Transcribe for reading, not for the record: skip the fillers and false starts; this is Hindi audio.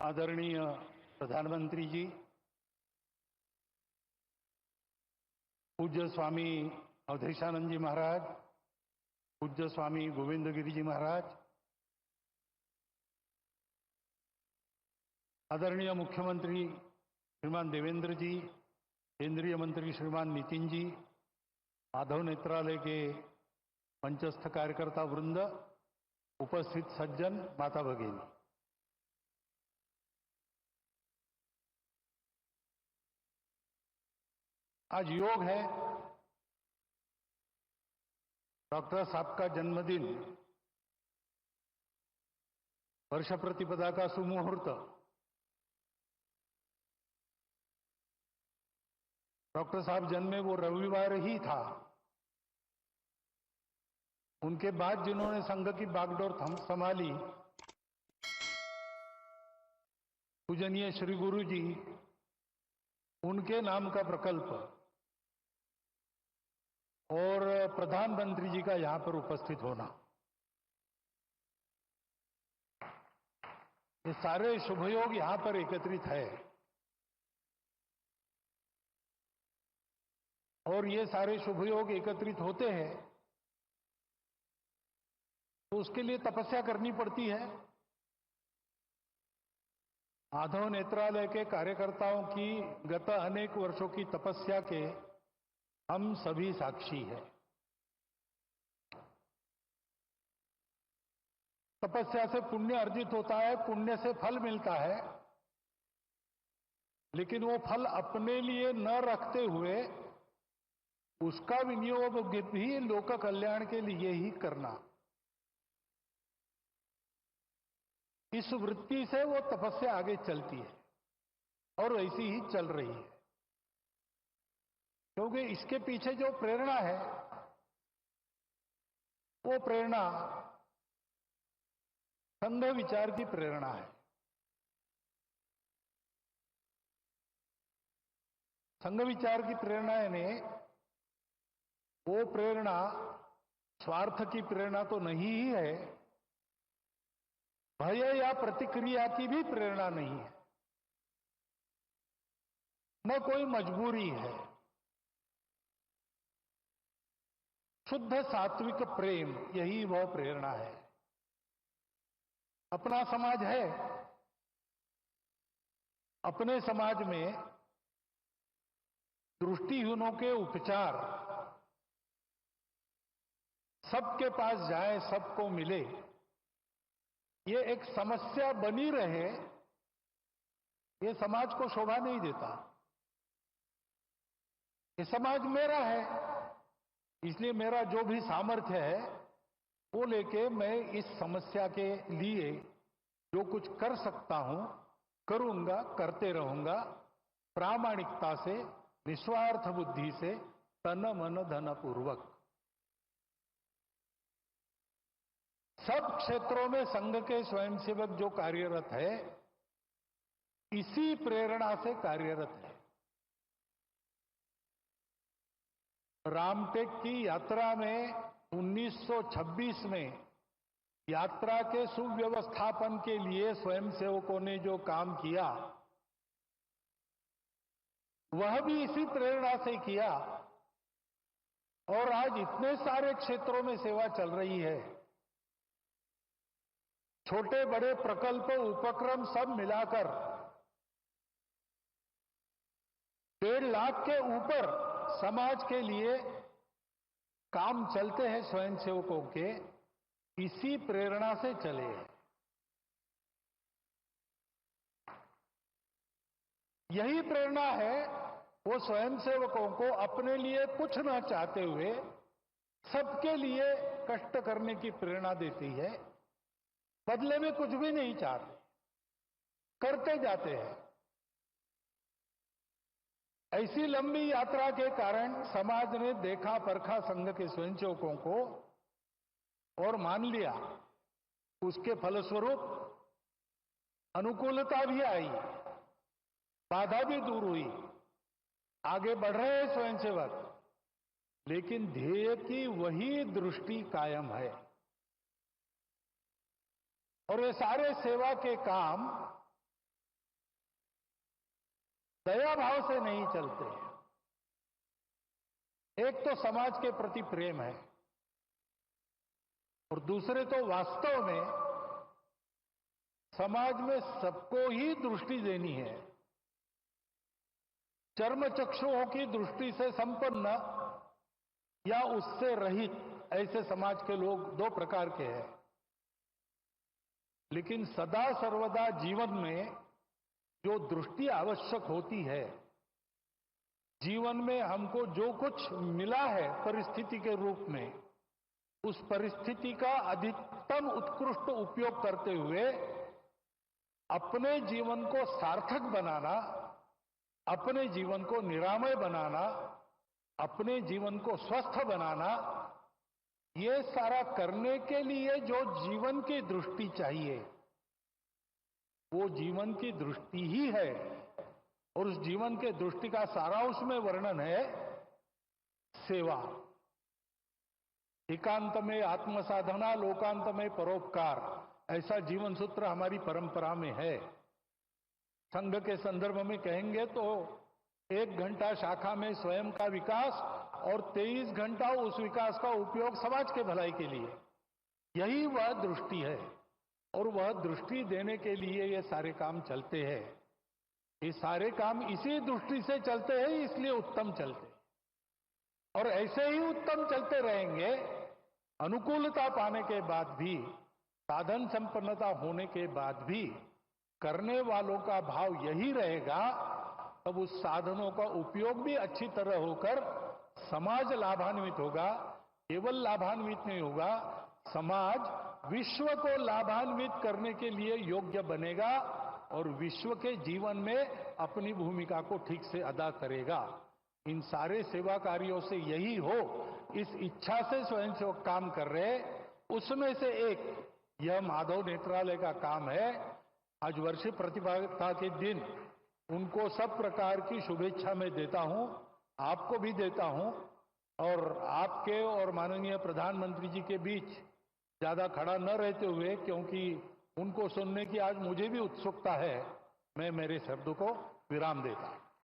आदरणीय प्रधानमंत्री जी, पूज्य स्वामी अवधेशानंद जी महाराज, पूज्य स्वामी गोविंद गिरी जी महाराज, आदरणीय मुख्यमंत्री श्रीमान देवेंद्र जी, केंद्रीय मंत्री श्रीमान नितिन जी, माधव नेत्रालय के मंचस्थ कार्यकर्ता वृंद, उपस्थित सज्जन, माता भगिनी, आज योग है। डॉक्टर साहब का जन्मदिन, वर्ष प्रतिपदा का सुमुहूर्त, डॉक्टर साहब जन्मे वो रविवार ही था। उनके बाद जिन्होंने संघ की बागडोर संभाली, पूजनीय श्री गुरु जी, उनके नाम का प्रकल्प और प्रधानमंत्री जी का यहां पर उपस्थित होना, ये सारे शुभयोग यहां पर एकत्रित है। और ये सारे शुभयोग एकत्रित होते हैं तो उसके लिए तपस्या करनी पड़ती है। माधव नेत्रालय के कार्यकर्ताओं की गत अनेक वर्षों की तपस्या के हम सभी साक्षी हैं। तपस्या से पुण्य अर्जित होता है, पुण्य से फल मिलता है, लेकिन वो फल अपने लिए न रखते हुए उसका विनियोग भी लोक कल्याण के लिए ही करना, इस वृत्ति से वो तपस्या आगे चलती है और वैसी ही चल रही है। क्योंकि इसके पीछे जो प्रेरणा है वो प्रेरणा संघ विचार की प्रेरणा है। संघ विचार की प्रेरणा यानी वो प्रेरणा स्वार्थ की प्रेरणा तो नहीं ही है, भय या प्रतिक्रिया की भी प्रेरणा नहीं है, न कोई मजबूरी है। शुद्ध सात्विक प्रेम, यही वह प्रेरणा है। अपना समाज है, अपने समाज में दृष्टिहीनों के उपचार सबके पास जाए, सबको मिले, ये एक समस्या बनी रहे, ये समाज को शोभा नहीं देता। ये समाज मेरा है, इसलिए मेरा जो भी सामर्थ्य है वो लेके मैं इस समस्या के लिए जो कुछ कर सकता हूं करूंगा, करते रहूंगा, प्रामाणिकता से, निस्वार्थ बुद्धि से, तन मन धन पूर्वक। सब क्षेत्रों में संघ के स्वयंसेवक जो कार्यरत है, इसी प्रेरणा से कार्यरत है। रामटेक की यात्रा में 1926 में यात्रा के सुव्यवस्थापन के लिए स्वयंसेवकों ने जो काम किया, वह भी इसी प्रेरणा से किया। और आज इतने सारे क्षेत्रों में सेवा चल रही है, छोटे बड़े प्रकल्प उपक्रम सब मिलाकर 1.5 लाख के ऊपर समाज के लिए काम चलते हैं स्वयंसेवकों के, इसी प्रेरणा से चले हैं। यही प्रेरणा है वो स्वयंसेवकों को अपने लिए कुछ न चाहते हुए सबके लिए कष्ट करने की प्रेरणा देती है। बदले में कुछ भी नहीं चाहते, करते जाते हैं। ऐसी लंबी यात्रा के कारण समाज ने देखा परखा संघ के स्वयंसेवकों को और मान लिया। उसके फलस्वरूप अनुकूलता भी आई, बाधा भी दूर हुई, आगे बढ़ रहे हैं स्वयंसेवक, लेकिन ध्येय की वही दृष्टि कायम है। और ये सारे सेवा के काम दया भाव से नहीं चलते। एक तो समाज के प्रति प्रेम है और दूसरे तो वास्तव में समाज में सबको ही दृष्टि देनी है। चर्म चक्षुओं की दृष्टि से संपन्न या उससे रहित ऐसे समाज के लोग दो प्रकार के हैं। लेकिन सदा सर्वदा जीवन में जो दृष्टि आवश्यक होती है, जीवन में हमको जो कुछ मिला है परिस्थिति के रूप में, उस परिस्थिति का अधिकतम उत्कृष्ट उपयोग करते हुए अपने जीवन को सार्थक बनाना, अपने जीवन को निरामय बनाना, अपने जीवन को स्वस्थ बनाना, ये सारा करने के लिए जो जीवन की दृष्टि चाहिए, वो जीवन की दृष्टि ही है। और उस जीवन के दृष्टि का सारांश में वर्णन है सेवा। एकांत में आत्मसाधना, लोकांत में परोपकार, ऐसा जीवन सूत्र हमारी परंपरा में है। संघ के संदर्भ में कहेंगे तो 1 घंटा शाखा में स्वयं का विकास और 23 घंटा उस विकास का उपयोग समाज के भलाई के लिए, यही वह दृष्टि है। और वह दृष्टि देने के लिए ये सारे काम चलते हैं। ये सारे काम इसी दृष्टि से चलते हैं, इसलिए उत्तम चलते हैं। और ऐसे ही उत्तम चलते रहेंगे। अनुकूलता पाने के बाद भी, साधन संपन्नता होने के बाद भी करने वालों का भाव यही रहेगा, तब उस साधनों का उपयोग भी अच्छी तरह होकर समाज लाभान्वित होगा। केवल लाभान्वित नहीं होगा, समाज विश्व को लाभान्वित करने के लिए योग्य बनेगा और विश्व के जीवन में अपनी भूमिका को ठीक से अदा करेगा। इन सारे सेवा कार्यों से यही हो, इस इच्छा से स्वयंसेवक काम कर रहे। उसमें से एक यह माधव नेत्रालय का काम है। आज वर्षीय प्रतिभागिता के दिन उनको सब प्रकार की शुभेच्छा मैं देता हूं, आपको भी देता हूं। और आपके और माननीय प्रधानमंत्री जी के बीच ज्यादा खड़ा न रहते हुए, क्योंकि उनको सुनने की आज मुझे भी उत्सुकता है, मैं मेरे शब्द को विराम देता हूं।